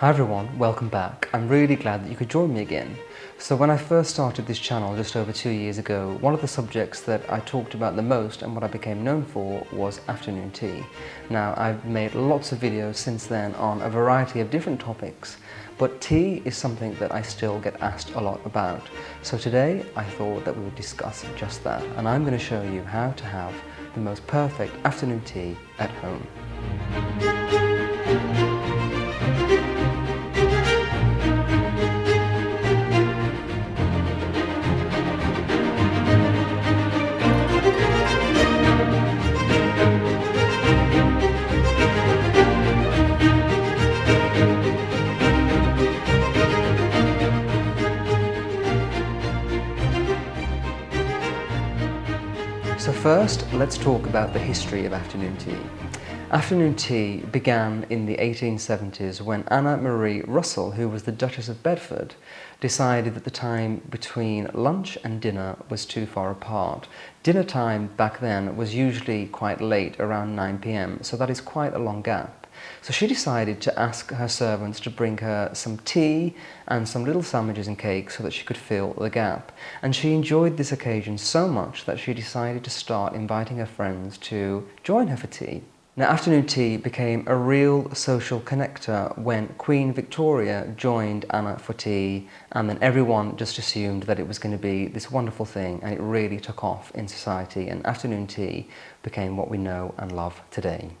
Hi everyone, welcome back. I'm really glad that you could join me again. So when I first started this channel just over 2 years ago, one of the subjects that I talked about the most and what I became known for was afternoon tea. Now I've made lots of videos since then on a variety of different topics, but tea is something that I still get asked a lot about. So today I thought that we would discuss just that, and I'm going to show you how to have the most perfect afternoon tea at home. So first, let's talk about the history of afternoon tea. Afternoon tea began in the 1870s when Anna Marie Russell, who was the Duchess of Bedford, decided that the time between lunch and dinner was too far apart. Dinner time back then was usually quite late, around 9 p.m, so that is quite a long gap. So she decided to ask her servants to bring her some tea and some little sandwiches and cakes so that she could fill the gap. And she enjoyed this occasion so much that she decided to start inviting her friends to join her for tea. Now, afternoon tea became a real social connector when Queen Victoria joined Anna for tea, and then everyone just assumed that it was going to be this wonderful thing, and it really took off in society, and afternoon tea became what we know and love today.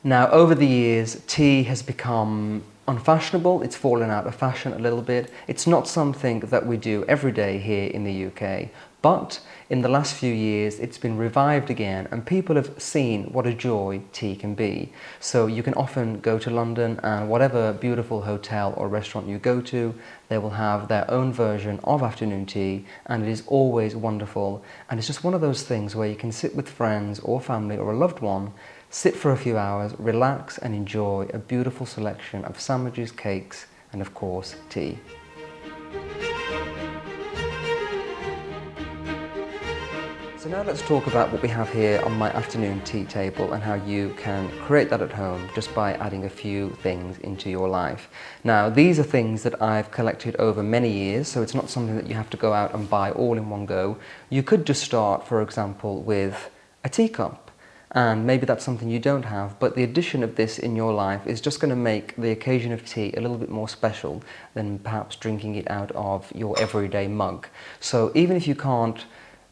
Now, over the years, tea has become unfashionable. It's fallen out of fashion a little bit. It's not something that we do every day here in the UK, but in the last few years, it's been revived again, and people have seen what a joy tea can be. So you can often go to London, and whatever beautiful hotel or restaurant you go to, they will have their own version of afternoon tea, and it is always wonderful. And it's just one of those things where you can sit with friends or family or a loved one, sit for a few hours, relax and enjoy a beautiful selection of sandwiches, cakes, and of course, tea. So now let's talk about what we have here on my afternoon tea table and how you can create that at home just by adding a few things into your life. Now, these are things that I've collected over many years, so it's not something that you have to go out and buy all in one go. You could just start, for example, with a teacup. And maybe that's something you don't have, but the addition of this in your life is just going to make the occasion of tea a little bit more special than perhaps drinking it out of your everyday mug. So even if you can't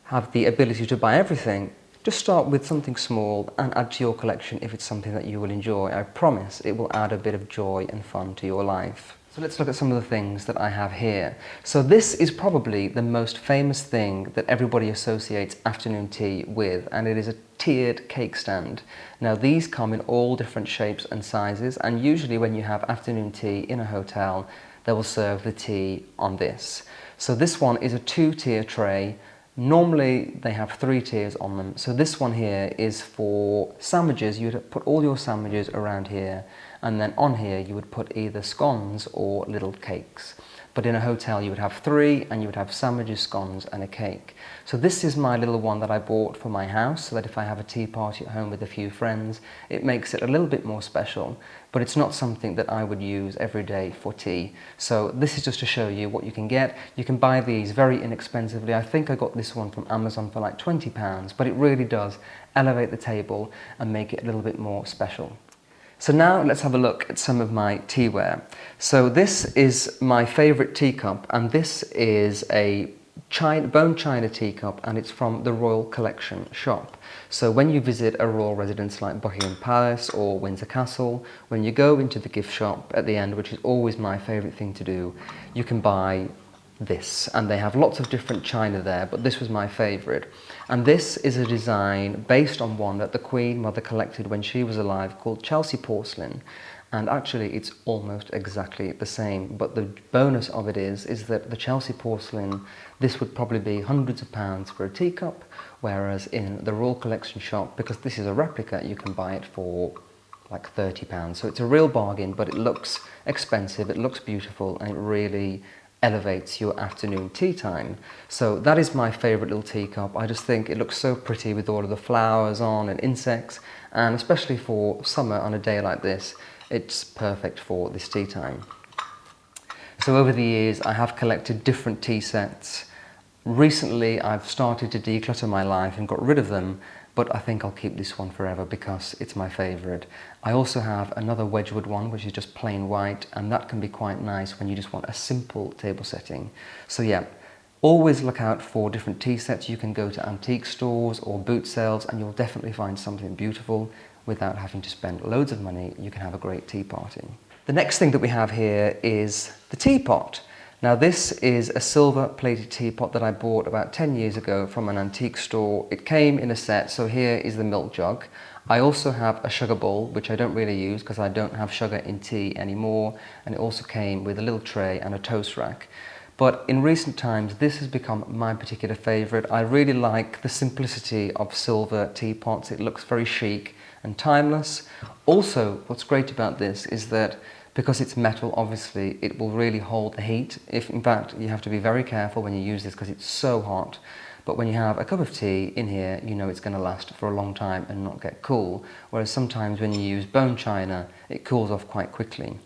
have the ability to buy everything, just start with something small and add to your collection if it's something that you will enjoy. I promise it will add a bit of joy and fun to your life. So let's look at some of the things that I have here. So this is probably the most famous thing that everybody associates afternoon tea with, and it is a tiered cake stand. Now, these come in all different shapes and sizes, and usually when you have afternoon tea in a hotel, they will serve the tea on this. So this one is a 2-tier tray. Normally they have 3 tiers on them. So this one here is for sandwiches. You'd put all your sandwiches around here, and then on here you would put either scones or little cakes. But in a hotel you would have 3, and you would have sandwiches, scones and a cake. So this is my little one that I bought for my house, so that if I have a tea party at home with a few friends, it makes it a little bit more special, but it's not something that I would use every day for tea. So this is just to show you what you can get. You can buy these very inexpensively. I think I got this one from Amazon for like £20, but it really does elevate the table and make it a little bit more special. So now let's have a look at some of my teaware. So this is my favourite teacup, and this is a bone china teacup, and it's from the Royal Collection shop. So when you visit a royal residence like Buckingham Palace or Windsor Castle, when you go into the gift shop at the end, which is always my favourite thing to do, you can buy this, and they have lots of different china there, but this was my favourite. And this is a design based on one that the Queen Mother collected when she was alive, called Chelsea porcelain, and actually it's almost exactly the same, but the bonus of it is that the Chelsea porcelain, this would probably be hundreds of pounds for a teacup, whereas in the Royal Collection shop, because this is a replica, you can buy it for like £30. So it's a real bargain, but it looks expensive, it looks beautiful, and it really elevates your afternoon tea time. So that is my favourite little teacup. I just think it looks so pretty with all of the flowers on and insects, and especially for summer on a day like this, it's perfect for this tea time. So over the years, I have collected different tea sets. Recently, I've started to declutter my life and got rid of them, but I think I'll keep this one forever because it's my favourite. I also have another Wedgwood one, which is just plain white, and that can be quite nice when you just want a simple table setting. So yeah, always look out for different tea sets. You can go to antique stores or boot sales and you'll definitely find something beautiful without having to spend loads of money. You can have a great tea party. The next thing that we have here is the teapot. Now this is a silver plated teapot that I bought about 10 years ago from an antique store. It came in a set, so here is the milk jug. I also have a sugar bowl, which I don't really use because I don't have sugar in tea anymore, and it also came with a little tray and a toast rack. But in recent times, this has become my particular favourite. I really like the simplicity of silver teapots. It looks very chic and timeless. Also, what's great about this is that because it's metal, obviously, it will really hold the heat. In fact, you have to be very careful when you use this because it's so hot. But when you have a cup of tea in here, you know it's going to last for a long time and not get cool. Whereas sometimes when you use bone china, it cools off quite quickly.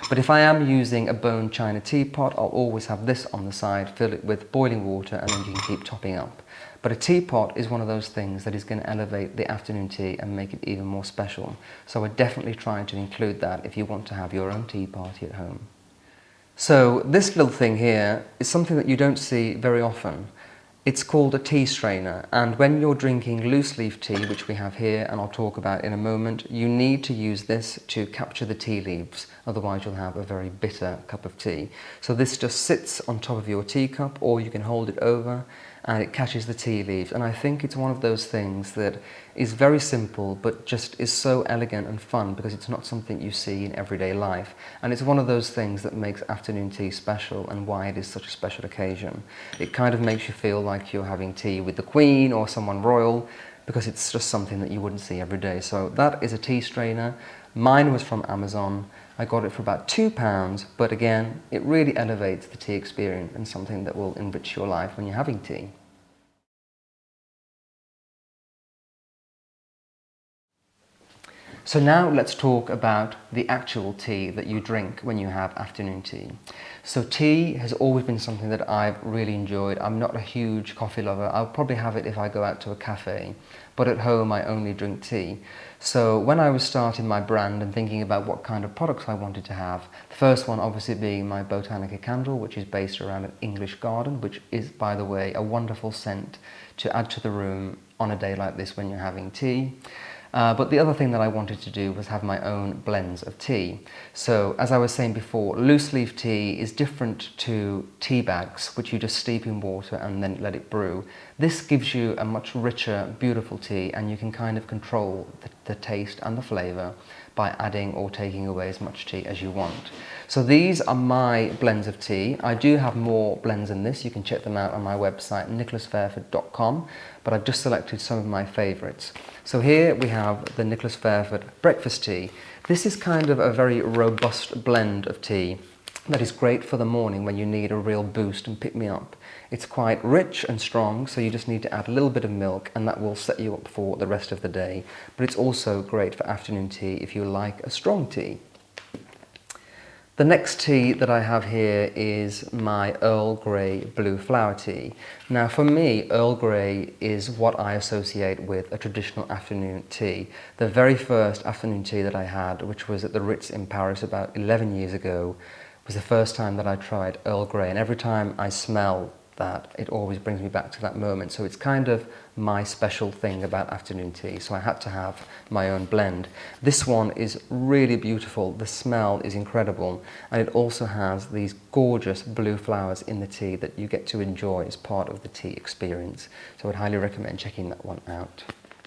But if I am using a bone china teapot, I'll always have this on the side, fill it with boiling water, and then you can keep topping up. But a teapot is one of those things that is going to elevate the afternoon tea and make it even more special. So I definitely try to include that if you want to have your own tea party at home. So this little thing here is something that you don't see very often. It's called a tea strainer, and when you're drinking loose leaf tea, which we have here and I'll talk about in a moment, you need to use this to capture the tea leaves, otherwise you'll have a very bitter cup of tea. So this just sits on top of your teacup, or you can hold it over and it catches the tea leaves. And I think it's one of those things that is very simple but just is so elegant and fun because it's not something you see in everyday life. And it's one of those things that makes afternoon tea special and why it is such a special occasion. It kind of makes you feel like you're having tea with the Queen or someone royal because it's just something that you wouldn't see every day. So that is a tea strainer. Mine was from Amazon. I got it for about £2, but again, it really elevates the tea experience and something that will enrich your life when you're having tea. So now let's talk about the actual tea that you drink when you have afternoon tea. So tea has always been something that I've really enjoyed. I'm not a huge coffee lover. I'll probably have it if I go out to a cafe, but at home I only drink tea. So when I was starting my brand and thinking about what kind of products I wanted to have, the first one obviously being my Botanica candle, which is based around an English garden, which is, by the way, a wonderful scent to add to the room on a day like this when you're having tea. But the other thing that I wanted to do was have my own blends of tea. So as I was saying before, loose leaf tea is different to tea bags, which you just steep in water and then let it brew. This gives you a much richer, beautiful tea, and you can kind of control the taste and the flavour by adding or taking away as much tea as you want. So these are my blends of tea. I do have more blends than this. You can check them out on my website, nicholasfairford.com, but I've just selected some of my favourites. So here we have the Nicholas Fairford breakfast tea. This is kind of a very robust blend of tea that is great for the morning when you need a real boost and pick me up. It's quite rich and strong, so you just need to add a little bit of milk and that will set you up for the rest of the day. But it's also great for afternoon tea if you like a strong tea. The next tea that I have here is my Earl Grey Blue Flower Tea. Now for me, Earl Grey is what I associate with a traditional afternoon tea. The very first afternoon tea that I had, which was at the Ritz in Paris about 11 years ago, was the first time that I tried Earl Grey, and every time I smell that, it always brings me back to that moment. So it's kind of my special thing about afternoon tea, so I had to have my own blend. This one is really beautiful, the smell is incredible, and it also has these gorgeous blue flowers in the tea that you get to enjoy as part of the tea experience. So I'd highly recommend checking that one out.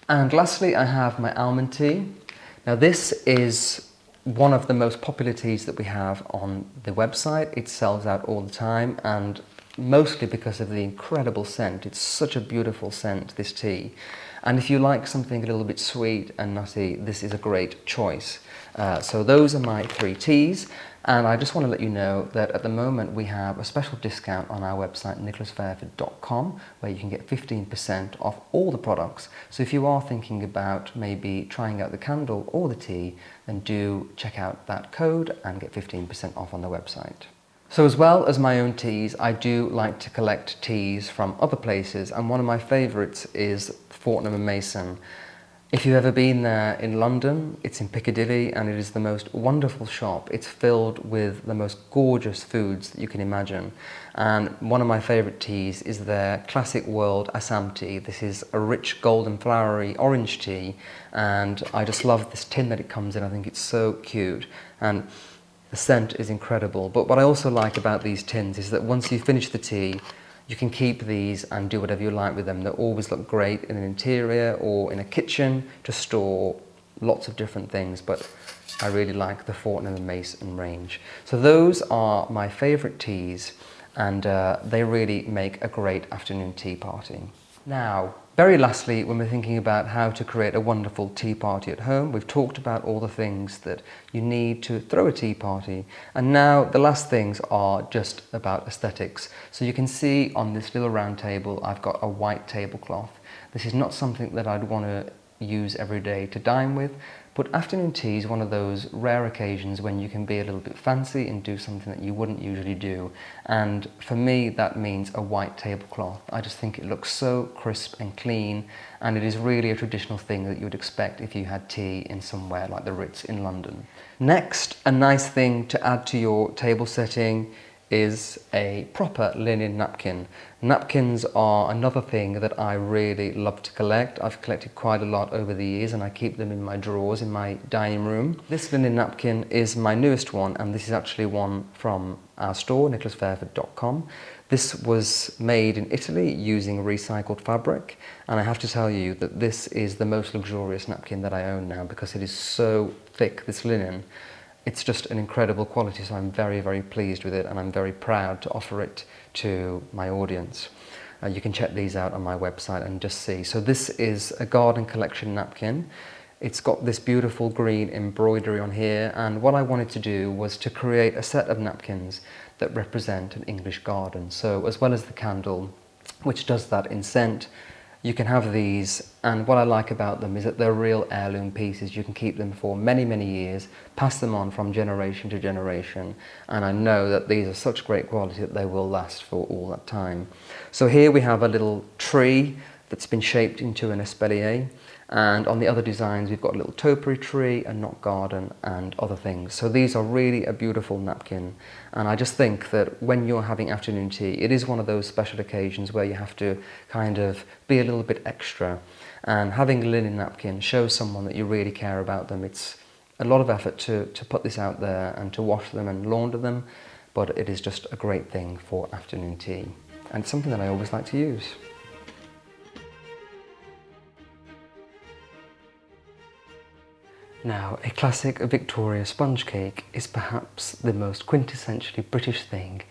And lastly, I have my almond tea. Now this is one of the most popular teas that we have on the website. It sells out all the time, and mostly because of the incredible scent. It's such a beautiful scent, this tea. And if you like something a little bit sweet and nutty, this is a great choice. So those are my three teas. And I just want to let you know that at the moment we have a special discount on our website, nicholasfairford.com, where you can get 15% off all the products. So if you are thinking about maybe trying out the candle or the tea, then do check out that code and get 15% off on the website. So as well as my own teas, I do like to collect teas from other places, and one of my favourites is Fortnum & Mason. If you've ever been there in London, it's in Piccadilly, and it is the most wonderful shop. It's filled with the most gorgeous foods that you can imagine. And one of my favourite teas is their Classic World Assam tea. This is a rich golden flowery orange tea, and I just love this tin that it comes in. I think it's so cute, and the scent is incredible. But what I also like about these tins is that once you finish the tea, you can keep these and do whatever you like with them. They always look great in an interior or in a kitchen to store lots of different things, but I really like the Fortnum & Mason range. So those are my favourite teas, and they really make a great afternoon tea party. Now, very lastly, when we're thinking about how to create a wonderful tea party at home, we've talked about all the things that you need to throw a tea party, and now the last things are just about aesthetics. So you can see on this little round table I've got a white tablecloth. This is not something that I'd want to use every day to dine with, but afternoon tea is one of those rare occasions when you can be a little bit fancy and do something that you wouldn't usually do. And for me, that means a white tablecloth. I just think it looks so crisp and clean, and it is really a traditional thing that you would expect if you had tea in somewhere like the Ritz in London. Next, a nice thing to add to your table setting is a proper linen napkin. Napkins are another thing that I really love to collect. I've collected quite a lot over the years, and I keep them in my drawers in my dining room. This linen napkin is my newest one, and this is actually one from our store, nicholasfairford.com. This was made in Italy using recycled fabric, and I have to tell you that this is the most luxurious napkin that I own now because it is so thick, this linen. It's just an incredible quality, so I'm very, very pleased with it, and I'm very proud to offer it to my audience. You can check these out on my website and just see. So this is a garden collection napkin. It's got this beautiful green embroidery on here, and what I wanted to do was to create a set of napkins that represent an English garden. So as well as the candle, which does that in scent, you can have these, and what I like about them is that they're real heirloom pieces. You can keep them for many, many years, pass them on from generation to generation, and I know that these are such great quality that they will last for all that time. So here we have a little tree that's been shaped into an espalier, and on the other designs we've got a little topiary tree, a knot garden, and other things. So these are really a beautiful napkin, and I just think that when you're having afternoon tea, it is one of those special occasions where you have to kind of be a little bit extra, and having a linen napkin shows someone that you really care about them. It's a lot of effort to put this out there and to wash them and launder them, but it is just a great thing for afternoon tea, and it's something that I always like to use. Now, a classic Victoria sponge cake is perhaps the most quintessentially British thing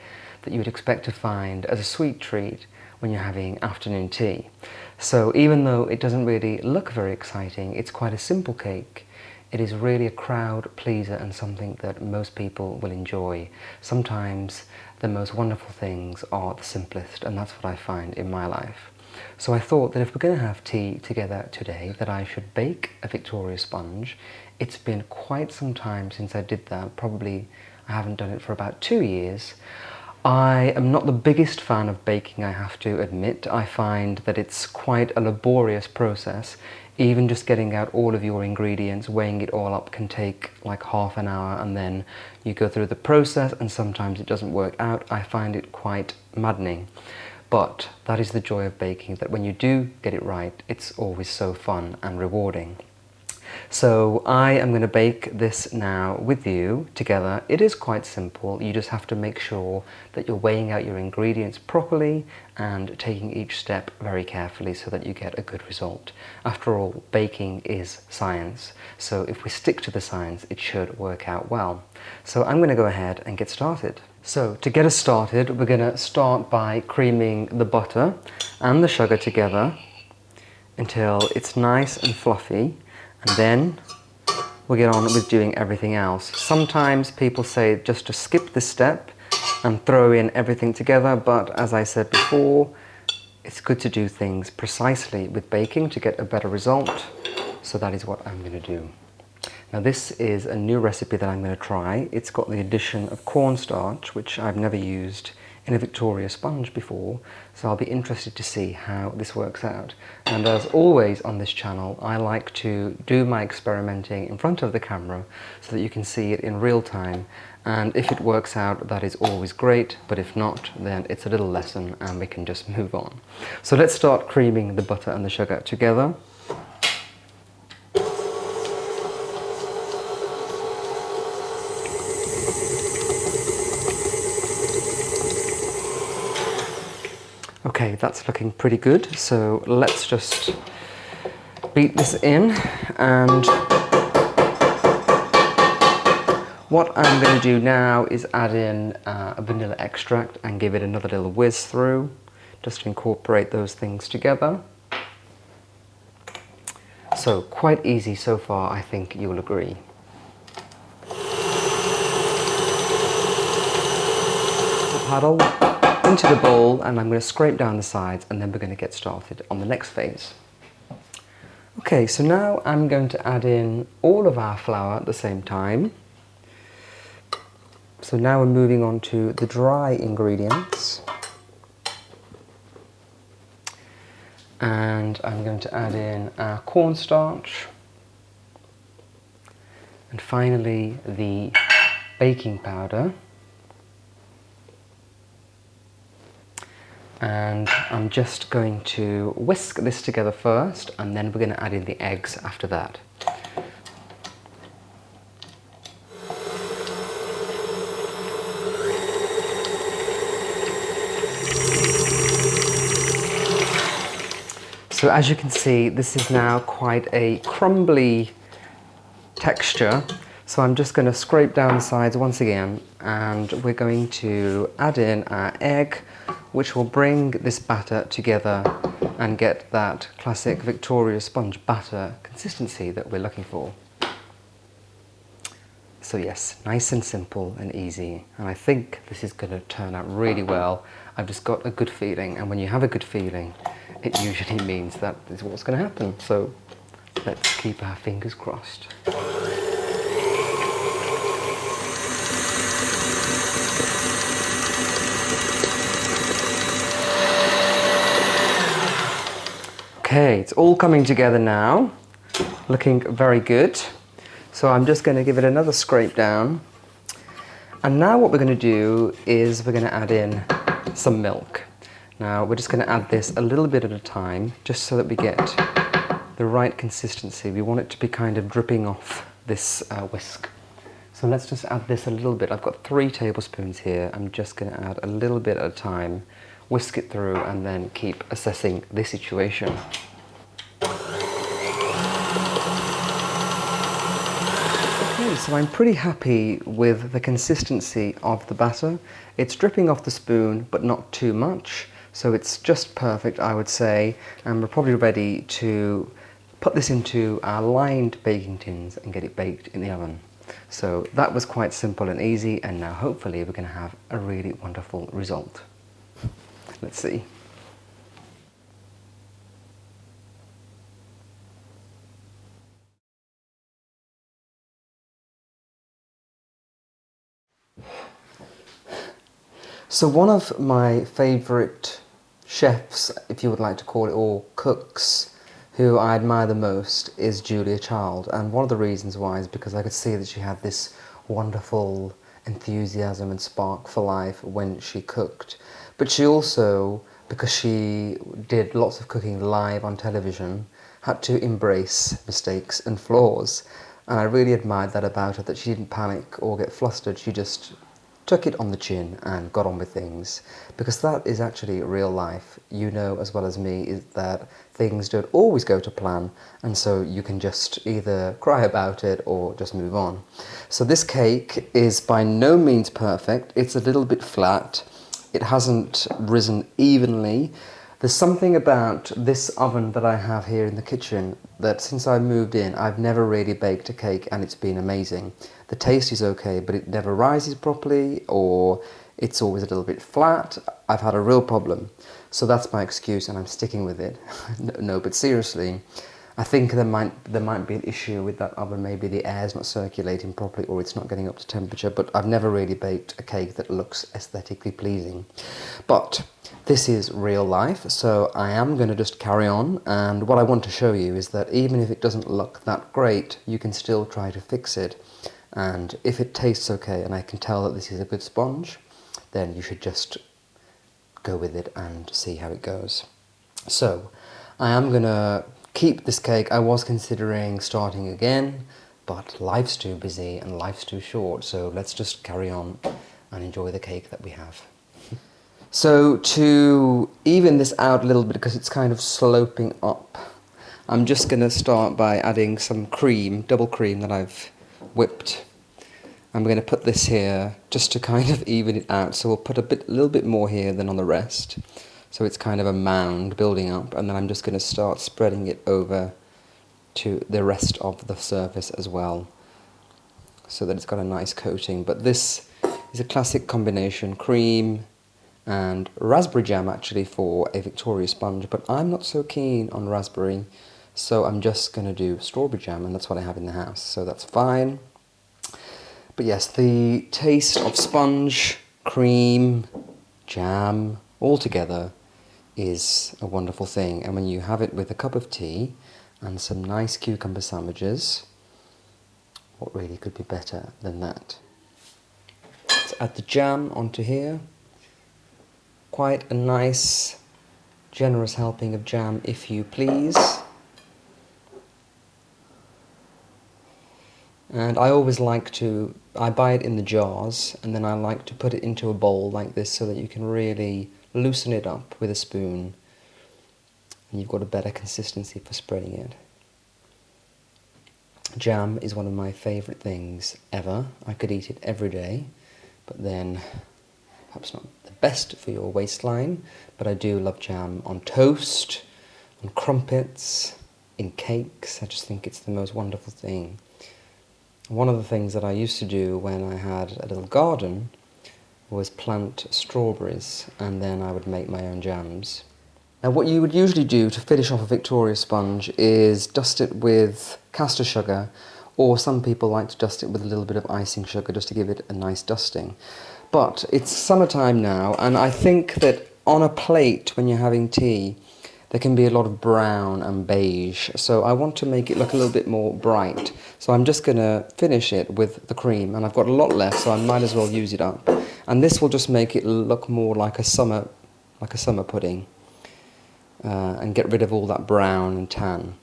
that you would expect to find as a sweet treat when you're having afternoon tea. So even though it doesn't really look very exciting, it's quite a simple cake. It is really a crowd pleaser and something that most people will enjoy. Sometimes the most wonderful things are the simplest, and that's what I find in my life. So I thought that if we're going to have tea together today, that I should bake a Victoria sponge. It's been quite some time since I did that. Probably I haven't done it for about 2 years. I am not the biggest fan of baking, I have to admit. I find that it's quite a laborious process. Even just getting out all of your ingredients, weighing it all up can take like half an hour, and then you go through the process and sometimes it doesn't work out. I find it quite maddening. But that is the joy of baking, that when you do get it right, it's always so fun and rewarding. So I am going to bake this now with you together. It is quite simple. You just have to make sure that you're weighing out your ingredients properly and taking each step very carefully so that you get a good result. After all, baking is science. So if we stick to the science, it should work out well. So I'm going to go ahead and get started. So to get us started, we're going to start by creaming the butter and the sugar together until it's nice and fluffy, and then we'll get on with doing everything else. Sometimes people say just to skip this step and throw in everything together, but as I said before, it's good to do things precisely with baking to get a better result, so that is what I'm going to do. Now this is a new recipe that I'm going to try. It's got the addition of cornstarch, which I've never used in a Victoria sponge before, so I'll be interested to see how this works out. And as always on this channel, I like to do my experimenting in front of the camera so that you can see it in real time, and if it works out, that is always great, but if not, then it's a little lesson and we can just move on. So let's start creaming the butter and the sugar together. Okay, that's looking pretty good, so let's just beat this in, and what I'm going to do now is add in a vanilla extract and give it another little whiz through, just to incorporate those things together. So quite easy so far, I think you'll agree. Paddle into the bowl, and I'm going to scrape down the sides, and then we're going to get started on the next phase. Okay, so now I'm going to add in all of our flour at the same time. So now we're moving on to the dry ingredients. And I'm going to add in our cornstarch. And finally the baking powder. And I'm just going to whisk this together first, and then we're going to add in the eggs after that. So as you can see, this is now quite a crumbly texture. So I'm just going to scrape down the sides once again, and we're going to add in our egg, which will bring this batter together and get that classic Victoria sponge batter consistency that we're looking for. So yes, nice and simple and easy, and I think this is going to turn out really well. I've just got a good feeling, and when you have a good feeling, it usually means that is what's going to happen. So let's keep our fingers crossed. Okay, it's all coming together now, looking very good. So I'm just going to give it another scrape down. And now what we're going to do is we're going to add in some milk. Now we're just going to add this a little bit at a time, just so that we get the right consistency. We want it to be kind of dripping off this whisk. So let's just add this a little bit. I've got 3 tablespoons here. I'm just going to add a little bit at a time, whisk it through, and then keep assessing the situation. Okay, so I'm pretty happy with the consistency of the batter. It's dripping off the spoon, but not too much. So it's just perfect, I would say, and we're probably ready to put this into our lined baking tins and get it baked in the oven. So that was quite simple and easy, and now hopefully we're going to have a really wonderful result. Let's see. So one of my favourite chefs, if you would like to call it, or cooks, who I admire the most is Julia Child, and one of the reasons why is because I could see that she had this wonderful enthusiasm and spark for life when she cooked. But she also, because she did lots of cooking live on television, had to embrace mistakes and flaws. And I really admired that about her, that she didn't panic or get flustered. She just took it on the chin and got on with things, because that is actually real life. You know as well as me is that things don't always go to plan, and so you can just either cry about it or just move on. So this cake is by no means perfect. It's a little bit flat. It hasn't risen evenly. There's something about this oven that I have here in the kitchen that since I moved in, I've never really baked a cake, and it's been amazing. The taste is okay, but it never rises properly, or it's always a little bit flat. I've had a real problem. So that's my excuse, and I'm sticking with it. No, but seriously, I think there might be an issue with that oven. Maybe the air's not circulating properly or it's not getting up to temperature, but I've never really baked a cake that looks aesthetically pleasing. But this is real life, so I am going to just carry on, and what I want to show you is that even if it doesn't look that great, you can still try to fix it. And if it tastes okay and I can tell that this is a good sponge, then you should just go with it and see how it goes. So I am going to keep this cake. I was considering starting again, but life's too busy and life's too short, so let's just carry on and enjoy the cake that we have. So to even this out a little bit, because it's kind of sloping up, I'm just going to start by adding some cream, double cream that I've whipped. I'm going to put this here just to kind of even it out, so we'll put a little bit more here than on the rest. So it's kind of a mound building up, and then I'm just going to start spreading it over to the rest of the surface as well, so that it's got a nice coating. But this is a classic combination, cream and raspberry jam actually for a Victoria sponge, but I'm not so keen on raspberry, so I'm just going to do strawberry jam, and that's what I have in the house, so that's fine. But yes, the taste of sponge, cream, jam, all together is a wonderful thing, and when you have it with a cup of tea and some nice cucumber sandwiches, what really could be better than that? Let's add the jam onto here. Quite a nice, generous helping of jam, if you please. And I always like to, I buy it in the jars, and then I like to put it into a bowl like this so that you can really loosen it up with a spoon, and you've got a better consistency for spreading it. Jam is one of my favourite things ever. I could eat it every day, but then perhaps not the best for your waistline, but I do love jam on toast, on crumpets, in cakes. I just think it's the most wonderful thing. One of the things that I used to do when I had a little garden was plant strawberries, and then I would make my own jams. Now what you would usually do to finish off a Victoria sponge is dust it with caster sugar, or some people like to dust it with a little bit of icing sugar just to give it a nice dusting. But it's summertime now, and I think that on a plate when you're having tea there can be a lot of brown and beige, so I want to make it look a little bit more bright. So I'm just going to finish it with the cream, and I've got a lot left, so I might as well use it up. And this will just make it look more like a summer pudding, and get rid of all that brown and tan.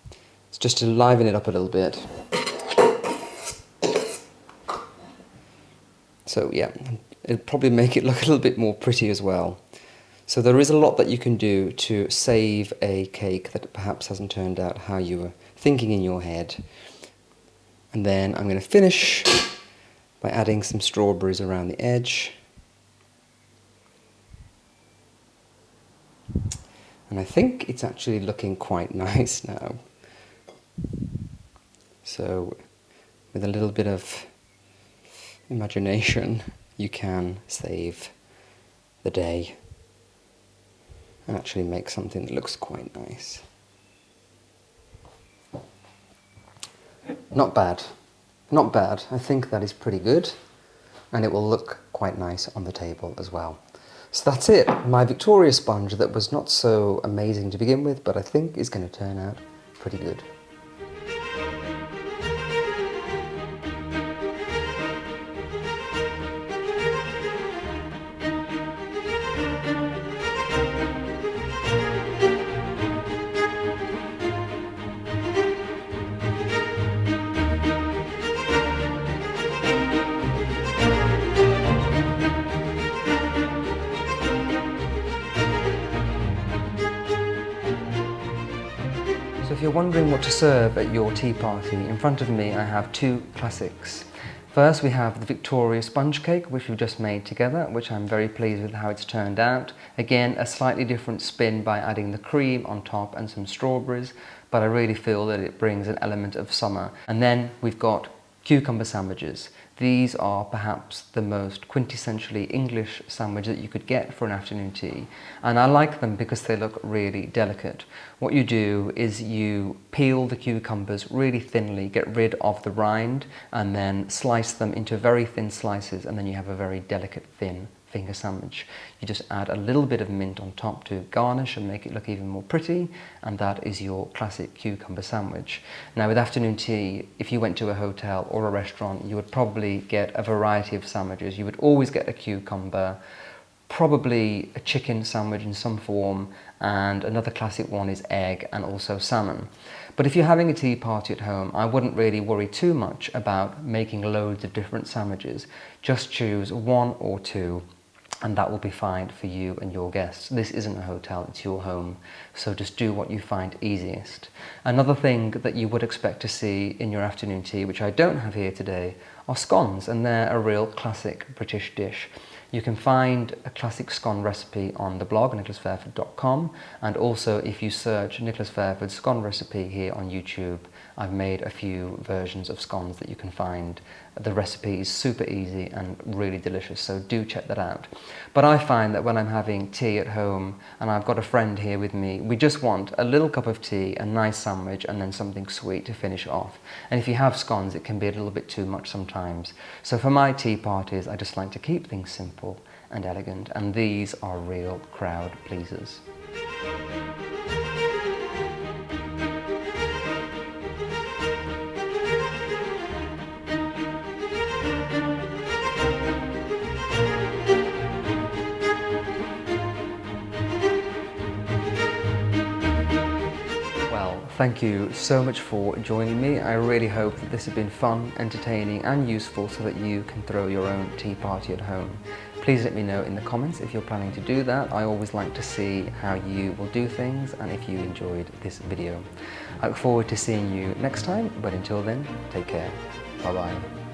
It's just to liven it up a little bit. So yeah, it'll probably make it look a little bit more pretty as well. So there is a lot that you can do to save a cake that perhaps hasn't turned out how you were thinking in your head. And then I'm going to finish by adding some strawberries around the edge. And I think it's actually looking quite nice now. So with a little bit of imagination, you can save the day and actually make something that looks quite nice. Not bad. Not bad. I think that is pretty good, and it will look quite nice on the table as well. So that's it. My Victoria sponge that was not so amazing to begin with, but I think is going to turn out pretty good. So if you're wondering what to serve at your tea party, in front of me I have two classics. First we have the Victoria sponge cake, which we've just made together, which I'm very pleased with how it's turned out. Again, a slightly different spin by adding the cream on top and some strawberries, but I really feel that it brings an element of summer. And then we've got cucumber sandwiches. These are perhaps the most quintessentially English sandwich that you could get for an afternoon tea, and I like them because they look really delicate. What you do is you peel the cucumbers really thinly, get rid of the rind, and then slice them into very thin slices, and then you have a very delicate thin finger sandwich. You just add a little bit of mint on top to garnish and make it look even more pretty, and that is your classic cucumber sandwich. Now with afternoon tea, if you went to a hotel or a restaurant, you would probably get a variety of sandwiches. You would always get a cucumber, probably a chicken sandwich in some form, and another classic one is egg and also salmon. But if you're having a tea party at home, I wouldn't really worry too much about making loads of different sandwiches. Just choose one or two, and that will be fine for you and your guests. This isn't a hotel, it's your home, so just do what you find easiest. Another thing that you would expect to see in your afternoon tea, which I don't have here today, are scones, and they're a real classic British dish. You can find a classic scone recipe on the blog, nicholasfairford.com, and also if you search Nicholas Fairford scone recipe here on YouTube, I've made a few versions of scones that you can find. The recipe is super easy and really delicious, so do check that out. But I find that when I'm having tea at home and I've got a friend here with me, we just want a little cup of tea, a nice sandwich, and then something sweet to finish off. And if you have scones, it can be a little bit too much sometimes. So for my tea parties, I just like to keep things simple and elegant, and these are real crowd pleasers. Thank you so much for joining me. I really hope that this has been fun, entertaining and useful so that you can throw your own tea party at home. Please let me know in the comments if you're planning to do that. I always like to see how you will do things and if you enjoyed this video. I look forward to seeing you next time, but until then, take care. Bye bye.